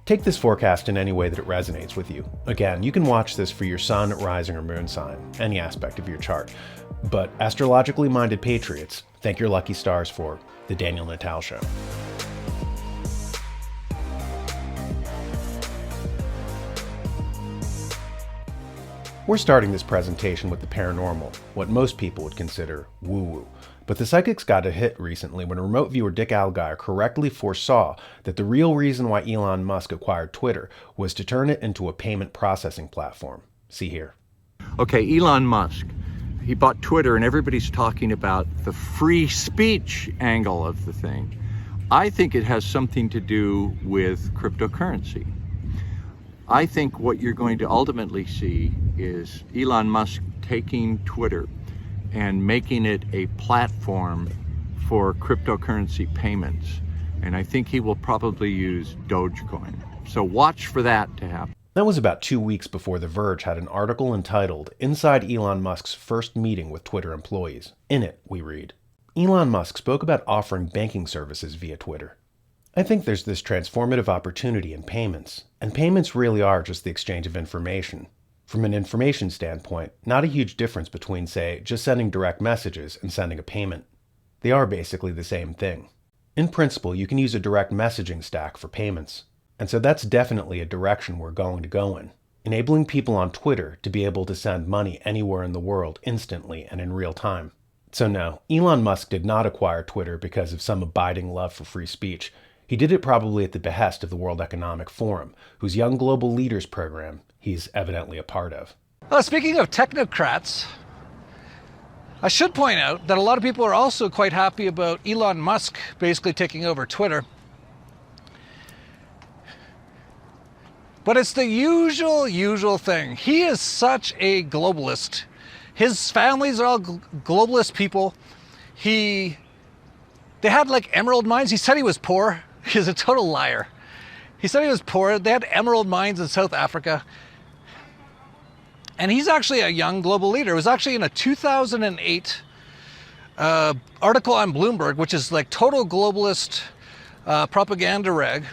Take this forecast in any way that it resonates with you. Again, you can watch this for your sun, rising, or moon sign, any aspect of your chart. But astrologically minded patriots, thank your lucky stars for The Daniel Natal Show. We're starting this presentation with the paranormal, what most people would consider woo-woo. But the psychics got a hit recently when remote viewer Dick Allgaier correctly foresaw that the real reason why Elon Musk acquired Twitter was to turn it into a payment processing platform. See here. Okay, Elon Musk, he bought Twitter and everybody's talking about the free speech angle of the thing. I think it has something to do with cryptocurrency. I think what you're going to ultimately see is Elon Musk taking Twitter and making it a platform for cryptocurrency payments. And I think he will probably use Dogecoin. So watch for that to happen. That was about 2 weeks before The Verge had an article entitled Inside Elon Musk's First Meeting with Twitter Employees. In it, we read, Elon Musk spoke about offering banking services via Twitter. I think there's this transformative opportunity in payments, and payments really are just the exchange of information. From an information standpoint, not a huge difference between, say, just sending direct messages and sending a payment. They are basically the same thing. In principle, you can use a direct messaging stack for payments, and so that's definitely a direction we're going to go in, enabling people on Twitter to be able to send money anywhere in the world instantly and in real time. So no, Elon Musk did not acquire Twitter because of some abiding love for free speech. He did it probably at the behest of the World Economic Forum, whose Young Global Leaders program he's evidently a part of. Well, speaking of technocrats, I should point out that a lot of people are also quite happy about Elon Musk basically taking over Twitter. But it's the usual thing. He is such a globalist. His families are all globalist people. They had like emerald mines. He said he was poor. He's a total liar. He said he was poor. They had emerald mines in South Africa. And he's actually a young global leader. It was actually in a 2008 article on Bloomberg, which is like total globalist propaganda rag.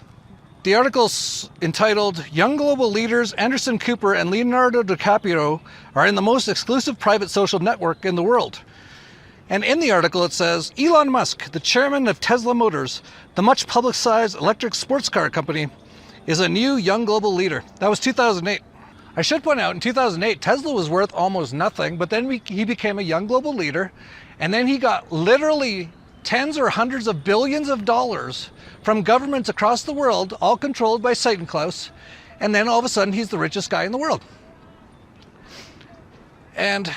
The article's entitled, Young Global Leaders Anderson Cooper and Leonardo DiCaprio are in the most exclusive private social network in the world. And in the article it says, Elon Musk, the chairman of Tesla Motors, the much publicized electric sports car company, is a new young global leader. That was 2008. I should point out, in 2008, Tesla was worth almost nothing, but then he became a young global leader, and then he got literally tens or hundreds of billions of dollars from governments across the world, all controlled by Satan Klaus, and then all of a sudden he's the richest guy in the world. And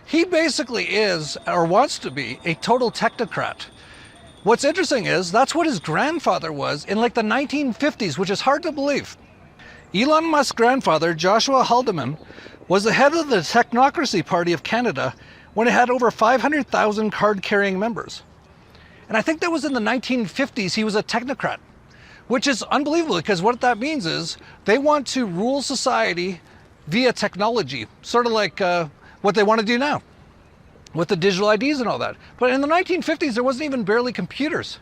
he basically is, or wants to be, a total technocrat. What's interesting is, that's what his grandfather was in like the 1950s, which is hard to believe. Elon Musk's grandfather, Joshua Haldeman, was the head of the Technocracy Party of Canada when it had over 500,000 card-carrying members. And I think that was in the 1950s he was a technocrat, which is unbelievable because what that means is they want to rule society via technology, sort of like what they want to do now with the digital IDs and all that. But in the 1950s, there wasn't even barely computers.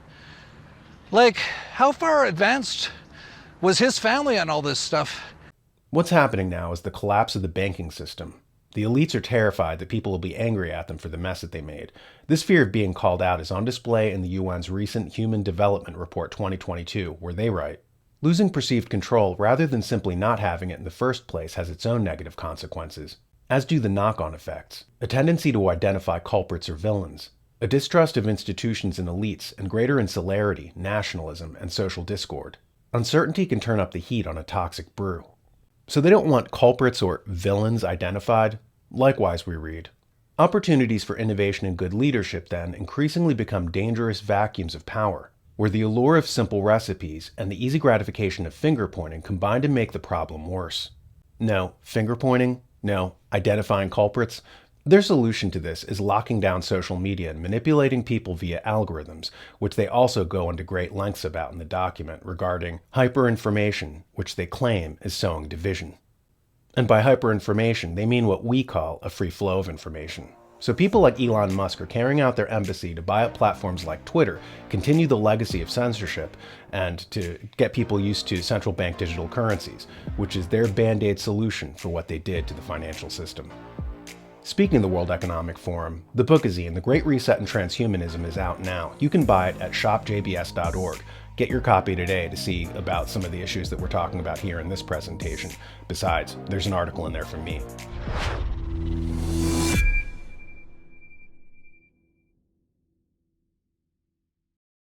Like, how far advanced was his family on all this stuff? What's happening now is the collapse of the banking system. The elites are terrified that people will be angry at them for the mess that they made. This fear of being called out is on display in the UN's recent Human Development Report 2022, where they write, losing perceived control rather than simply not having it in the first place has its own negative consequences, as do the knock-on effects, a tendency to identify culprits or villains, a distrust of institutions and elites, and greater insularity, nationalism, and social discord. Uncertainty can turn up the heat on a toxic brew. So they don't want culprits or villains identified. Likewise, we read, opportunities for innovation and good leadership then increasingly become dangerous vacuums of power, where the allure of simple recipes and the easy gratification of finger-pointing combine to make the problem worse. No, finger-pointing? No, identifying culprits? Their solution to this is locking down social media and manipulating people via algorithms, which they also go into great lengths about in the document regarding hyperinformation, which they claim is sowing division. And by hyperinformation, they mean what we call a free flow of information. So people like Elon Musk are carrying out their embassy to buy up platforms like Twitter, continue the legacy of censorship, and to get people used to central bank digital currencies, which is their band-aid solution for what they did to the financial system. Speaking of the World Economic Forum, the bookazine, The Great Reset and Transhumanism, is out now. You can buy it at shopjbs.org. Get your copy today to see about some of the issues that we're talking about here in this presentation. Besides, there's an article in there from me.